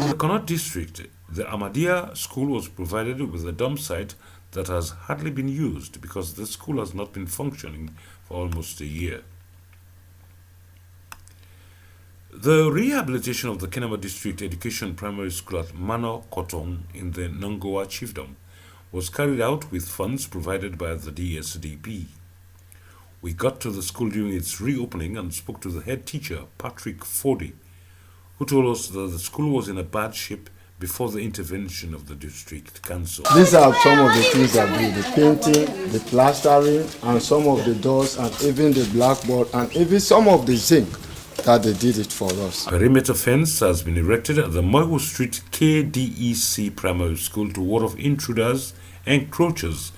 In the Connaught district, the Ahmadiyya school was provided with a dump site that has hardly been used because the school has not been functioning for almost a year. The rehabilitation of the Kenema District Education Primary School at Mano Kotong in the Nongoa Chiefdom was carried out with funds provided by the DSDP. We got to the school during its reopening and spoke to the head teacher, Patrick Fody, who told us that the school was in a bad shape before the intervention of the district council. These are some of the things that we do: the painting, the plastering, and some of the doors, and even the blackboard, and even some of the zinc that they did it for us. Perimeter fence has been erected at the Moiwo Street KDEC Primary School to ward off intruders, encroachers,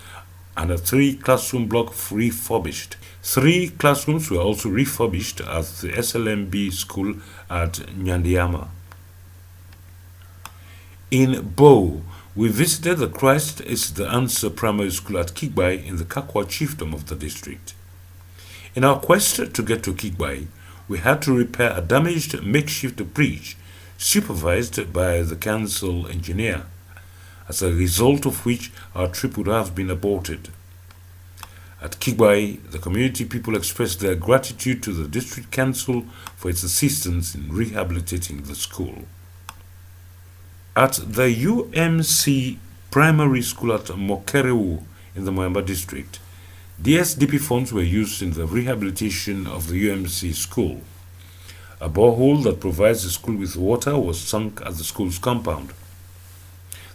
and a 3-classroom block refurbished. 3 classrooms were also refurbished at the SLMB school at Nyandiama. In Bo, we visited the Christ is the Answer Primary School at Kigbai in the Kakwa Chiefdom of the district. In our quest to get to Kigbai, we had to repair a damaged makeshift bridge supervised by the council engineer, as a result of which our trip would have been aborted. At Kigbai, the community people expressed their gratitude to the district council for its assistance in rehabilitating the school. At the UMC Primary School at Mokerewu in the Moyamba district, DSDP funds were used in the rehabilitation of the UMC school. A borehole that provides the school with water was sunk at the school's compound.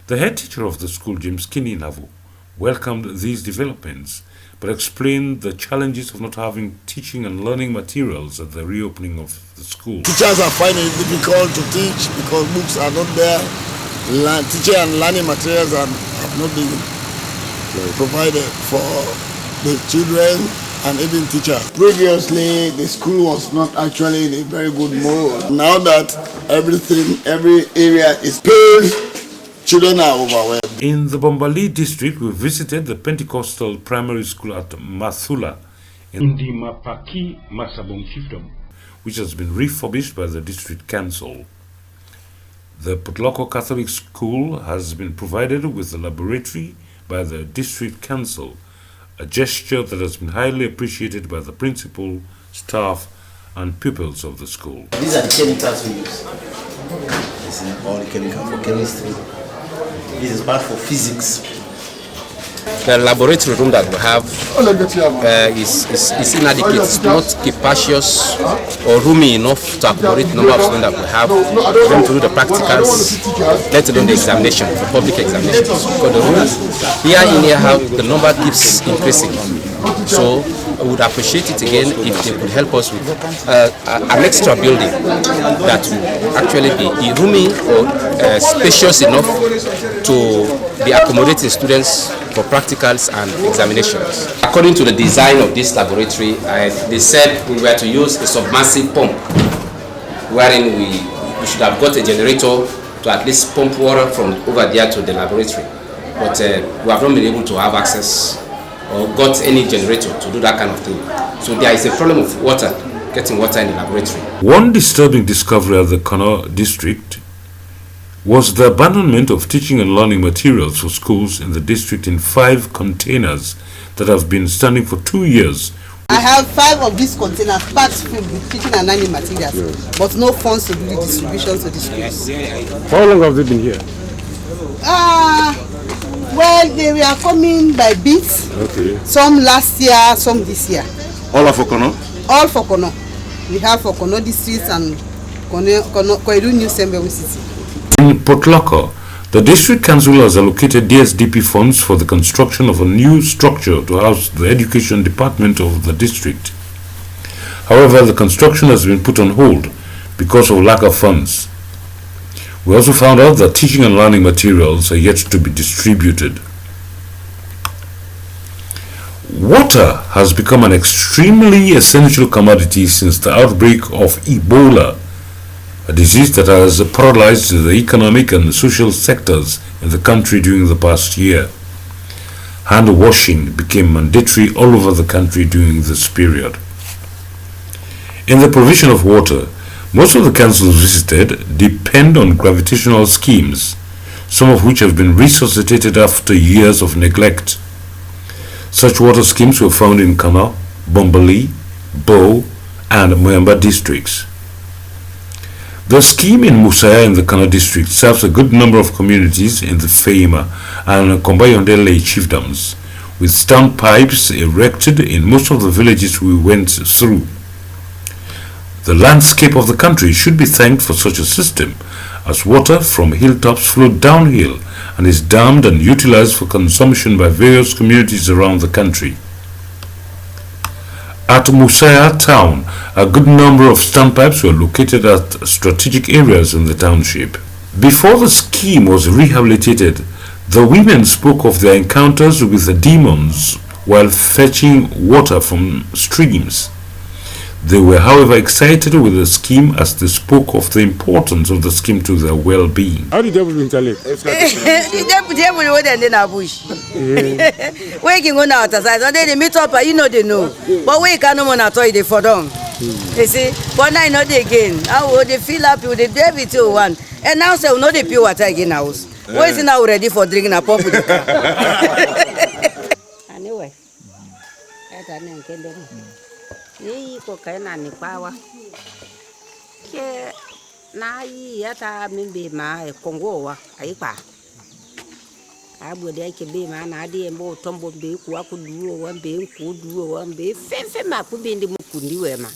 The head teacher of the school, James Kininavu, welcomed these developments, but explained the challenges of not having teaching and learning materials at the reopening of the school. Teachers are finding it difficult to teach because books are not there. Teaching and learning materials have not been provided for the children and even teachers. Previously, the school was not actually in a very good mood. Now that every area is paved, children are overwhelmed. In the Bombali district, we visited the Pentecostal Primary School at Mathula in the Mapaki Masabong Chiefdom, which has been refurbished by the district council. The Putloko Catholic School has been provided with a laboratory by the district council, a gesture that has been highly appreciated by the principal, staff, and pupils of the school. These are the chemicals we use. This is all the chemicals for chemistry. This is part for physics. The laboratory room that we have is inadequate. It's not capacious or roomy enough to accommodate the number of students that we have. For them to do the practicals, let alone the examination, the public examinations. Because the rooms here in here, the number keeps increasing. So I would appreciate it again if they could help us with an extra building that will actually be roomy or spacious enough to be accommodating students for practicals and examinations. According to the design of this laboratory, they said we were to use a submersive pump, wherein we should have got a generator to at least pump water from over there to the laboratory. But we have not been able to have access or got any generator to do that kind of thing. So there is a problem of water, getting water in the laboratory. One disturbing discovery at the Connaught district was the abandonment of teaching and learning materials for schools in the district in 5 containers that have been standing for 2 years. I have 5 of these containers packed filled with teaching and learning materials, but no funds to do the distribution to the schools. How long have they been here? Well, they were coming by bits. Okay. Some last year, some this year. All are for Connaught? All for Connaught. We have for Connaught district and Koidu New Sembewu City. In Potloko, the district council has allocated DSDP funds for the construction of a new structure to house the education department of the district. However, the construction has been put on hold because of lack of funds. We also found out that teaching and learning materials are yet to be distributed. Water has become an extremely essential commodity since the outbreak of Ebola, a disease that has paralyzed the economic and social sectors in the country during the past year. Hand washing became mandatory all over the country during this period. In the provision of water, Most of the councils visited depend on gravitational schemes, some of which have been resuscitated after years of neglect. Such water schemes were found in Kano, Bombali, Bo, and Moyamba districts. The scheme in Musaya in the Kano district serves a good number of communities in the Feima and Kombayondele chiefdoms, with standpipes erected in most of the villages we went through. The landscape of the country should be thanked for such a system, as water from hilltops flows downhill and is dammed and utilized for consumption by various communities around the country. At Musaya town, a good number of standpipes were located at strategic areas in the township. Before the scheme was rehabilitated, the women spoke of their encounters with the demons while fetching water from streams. They were, however, excited with the scheme as they spoke of the importance of the scheme to their well-being. How did the devil interlive? The devil wouldn't in a bush. We can go outside, so they meet up, you know they know. But we can't know at all for them. You see, but now not again. How would they fill up with the devil to one? And now say, no, they pure water again house. Where is now ready for drinking a pop with the car? Anyway, I don't know. Ni ko kaina ni pawa ke na yi yata min be ma e kongo wa ai pa abu de ke be ma na de mo tombo be ku akuduo wa be ku duo wa be fe ma ku be ndi mu kundi we ma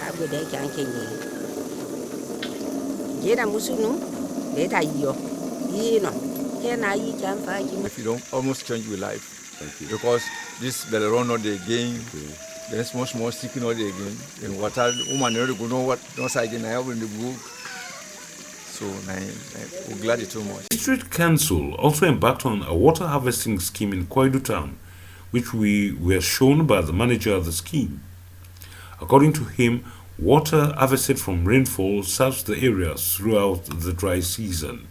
abu de ke anke ni je na musunu de ta yo yi no ke na yi kan fa ji. If you don't almost change your life, because this Belleron not the game. Then small sticking all day again. And water, woman never go know what no side in the book. So we're glad it too much. District Council also embarked on a water harvesting scheme in Koidu town, which we were shown by the manager of the scheme. According to him, water harvested from rainfall serves the area throughout the dry season.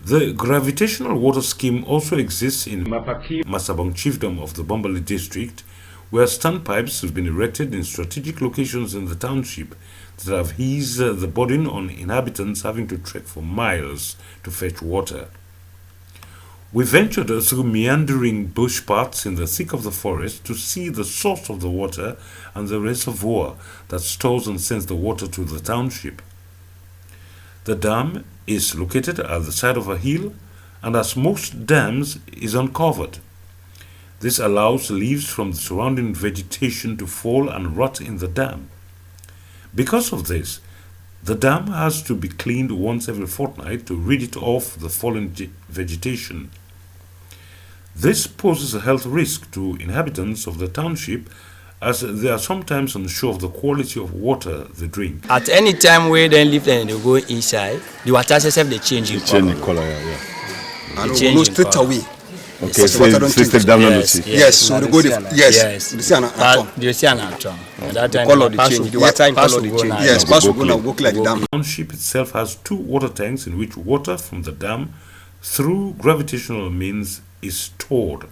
The gravitational water scheme also exists in Mapaki Masabong chiefdom of the Bombali district, where standpipes have been erected in strategic locations in the township that have eased the burden on inhabitants having to trek for miles to fetch water. We ventured through meandering bush paths in the thick of the forest to see the source of the water and the reservoir that stores and sends the water to the township. The dam is located at the side of a hill and, as most dams, is uncovered. This allows leaves from the surrounding vegetation to fall and rot in the dam. Because of this, the dam has to be cleaned once every fortnight to rid it of the fallen vegetation. This poses a health risk to inhabitants of the township, as they are sometimes unsure of the quality of water they drink. At any time we then live and they go inside, the water itself they change in color. And we go straight away. Okay, so it's take down on the sea. Yes, so they go yes. You see an atom. That time color the change. The water in color the change. Yes, pass will go look like the dam. The township itself has 2 water tanks in which water from the dam through gravitational means is stored.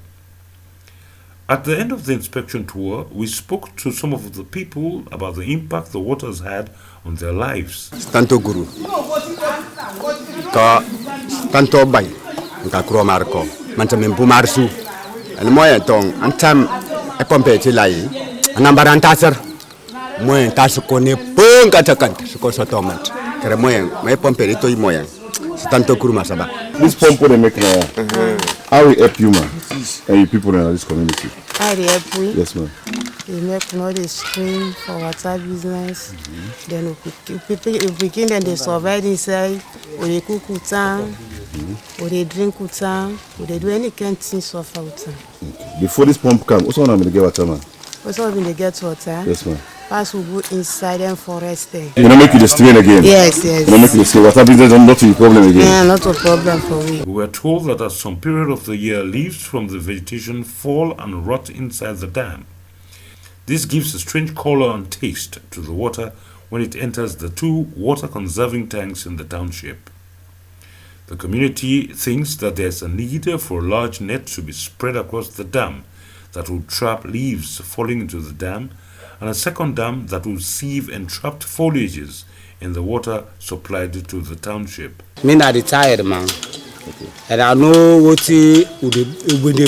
At the end of the inspection tour, we spoke to some of the people about the impact the water has had on their lives. Tanto guru, ka tanto bay, ka kuro marko, manta mempu marsu. El moyen tong antam e pompeti lai, anambaran taser, moyen tasu kone pung katakant, suko sotomant. Kere moyen, me pompeti to moyen. Tanto guru masaba. This pump they make now. How will help you, man, and you people in this community? How they help we? Yes, ma'am. We make all the stream for water business. Then we can then they survive inside. We cook utang, we drink utang, we do any kind of things of utang. Before this pump come, what's on to get water, man? What's on to get water? Yes, ma'am. Pass we go inside and forest there. You don't make it the strain again? Yes. You don't make it the strain. Water business is not a problem again? Yeah, not a problem for me. We were told that at some period of the year, leaves from the vegetation fall and rot inside the dam. This gives a strange color and taste to the water when it enters the 2 water-conserving tanks in the township. The community thinks that there's a need for a large net to be spread across the dam that will trap leaves falling into the dam and a second dam that will sieve entrapped foliages in the water supplied to the township. Me na retired man. Okay. And I know what they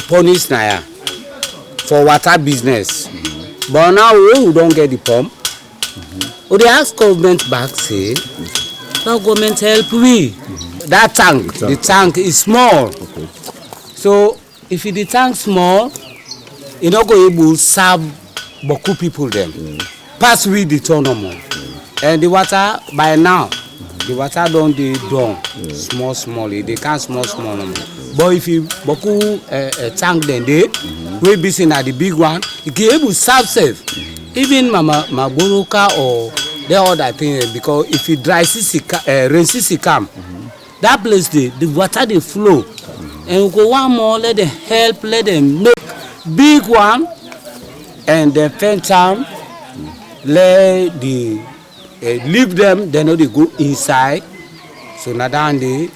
punish now for water business. But now we don't get the pump. They ask government back say, now government help we. That tank, the tank is small. Okay. So if the tank small, you not go able to serve beaucoup people them. Pass with the tournament. And the water by now, the water don't dey down small. They can't small. But if you beaucoup tank then they, we be seen at the big one, you can able to serve safe. Even Mama Boroka or the other thing, because if you dry rain season come, that place the water they flow, and we go one more, let them help, let them make big one, and then fence town, let the leave them, then they go inside. So now they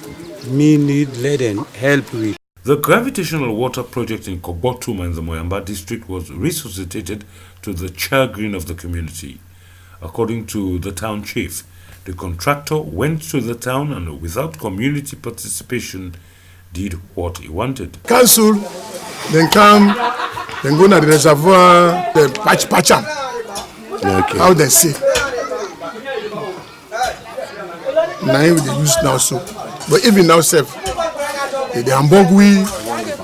need let them help with. The gravitational water project in Kobotuma in the Moyamba district was resuscitated to the chagrin of the community. According to the town chief, the contractor went to the town and without community participation did what he wanted. Council, then come, then go to the reservoir, the patch up. Okay. How they say. Now they use now so. But even now safe. They ambogui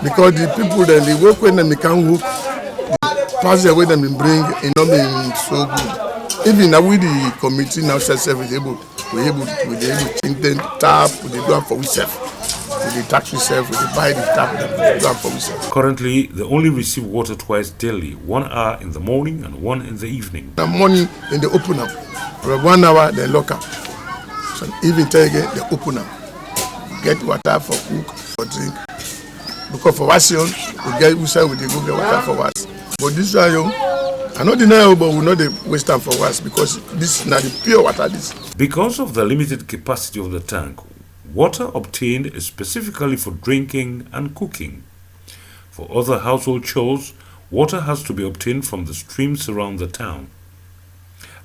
because the people that they work with them they can work. The pass the way them bring it not being so good. Even now with the committee now self is able to think them tap, they do it for ourselves. They tax yourself, they buy the tap, they do it for ourselves. Currently, they only receive water twice daily, 1 hour in the morning and 1 in the evening. The morning then they open up. For 1 hour they lock up. So even again they open up. Get water for cook, for drink. Because for washing, we get outside we go get water for wash. But this one, I not deny, but we know they waste time for wash because this is not the pure water. This. Because of the limited capacity of the tank, water obtained is specifically for drinking and cooking. For other household chores, water has to be obtained from the streams around the town.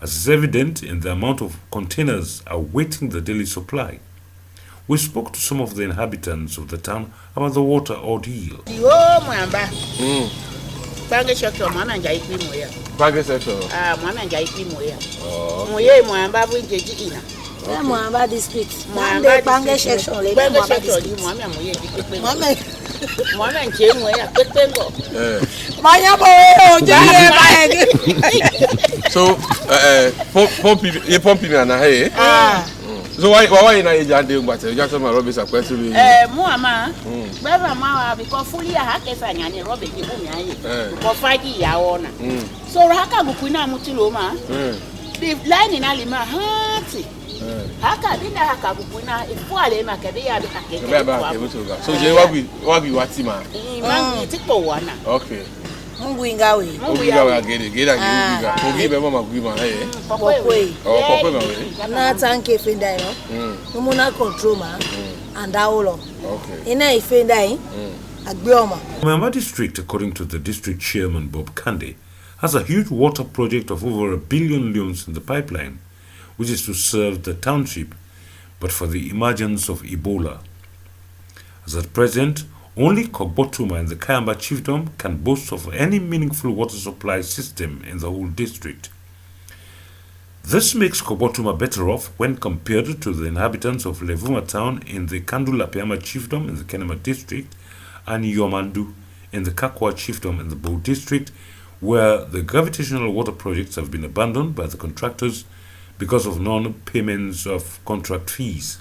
As is evident in the amount of containers awaiting the daily supply. We spoke to some of the inhabitants of the town about the water ordeal. Moyamba district. So, pumping and hey. So why na eja dey ngba just my rubbish akwese we mo ama beba ma because fully ha kesa nyane rubbish bu mi aye because faji ya wona so haka guku na mutilo ma the line na lima hati haka binda haka guku na ifo ale ma kebe ya be hakeke so je wagi wati ma man ti po wana okay Mungu ingawe gera ugibe mama kuima pokwe na tanke fenda no muna control ma and awolo okay ina ifenda agbeoma. Moyamba district, according to the district chairman Bob Kande, has a huge water project of over 1 billion leones in the pipeline, which is to serve the township, but for the emergence of Ebola. As at present, only Kobotuma and the Kayamba chiefdom can boast of any meaningful water supply system in the whole district. This makes Kobotuma better off when compared to the inhabitants of Levuma town in the Kandulapiama chiefdom in the Kenema district and Yomandu in the Kakwa chiefdom in the Bo district, where the gravitational water projects have been abandoned by the contractors because of non-payments of contract fees.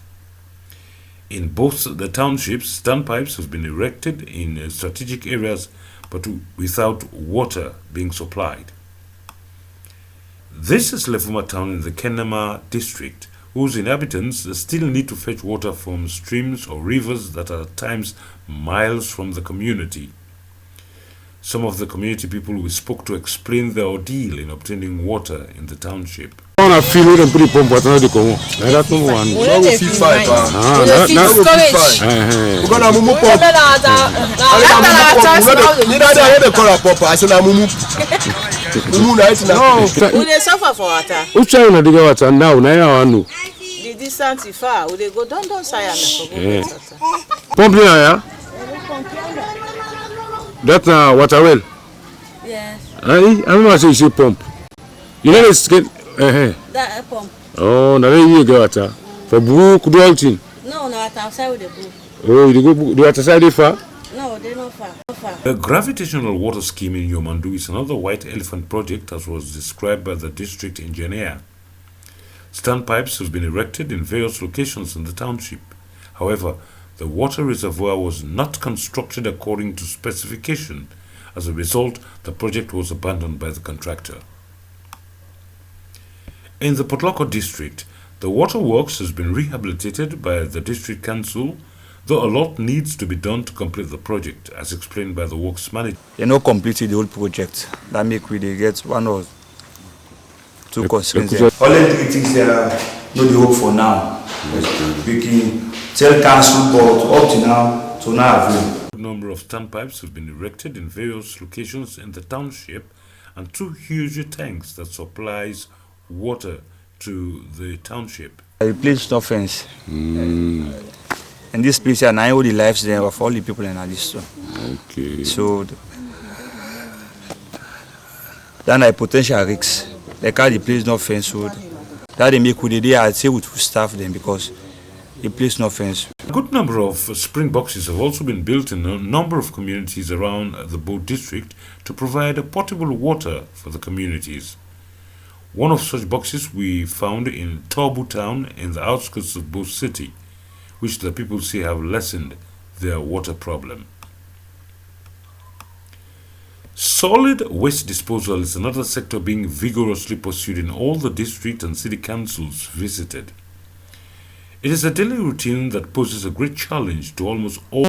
In both the townships, standpipes have been erected in strategic areas, but without water being supplied. This is Levuma town in the Kenema district, whose inhabitants still need to fetch water from streams or rivers that are at times miles from the community. Some of the community people we spoke to explain their ordeal in obtaining water in the township. I feel it and pretty pump, but I don't go. That's number one. No, we feel fine. We're gonna move pop. We dey suffer for water. Which time na dey get water now? Na here I know. The distance is far. We dey go don Saya for go get water. Pump here, yeah? That na water well. Yes. I remember say you say pump. You know this get That pump. Oh, na there you get water. For book do all thing. No, water outside with the book. Oh, you go the water side dey far? No, they're not far. The gravitational water scheme in Yomandu is another white elephant project as was described by the district engineer. Standpipes have been erected in various locations in the township. However, the water reservoir was not constructed according to specification. As a result, the project was abandoned by the contractor. In the Potloko district, the waterworks has been rehabilitated by the district council, though a lot needs to be done to complete the project, as explained by the works manager. You know, completed the whole project. That make we dey get one or two constraints. Only 3 things there are no the hope for now. We can tell council, but up to now, to now available. A number of standpipes have been erected in various locations in the township, and 2 huge tanks that supplies water to the township. I replaced no fence. And this place here, now all the lives there of all the people in this one. Okay. So then I potential risks. Like how the place no fence wood. That they make with the day I'd say with staff them because the place no fence. A good number of spring boxes have also been built in a number of communities around the Bo district to provide potable water for the communities. One of such boxes we found in Tobu town in the outskirts of Bo city, which the people say have lessened their water problem. Solid waste disposal is another sector being vigorously pursued in all the district and city councils visited. It is a daily routine that poses a great challenge to almost all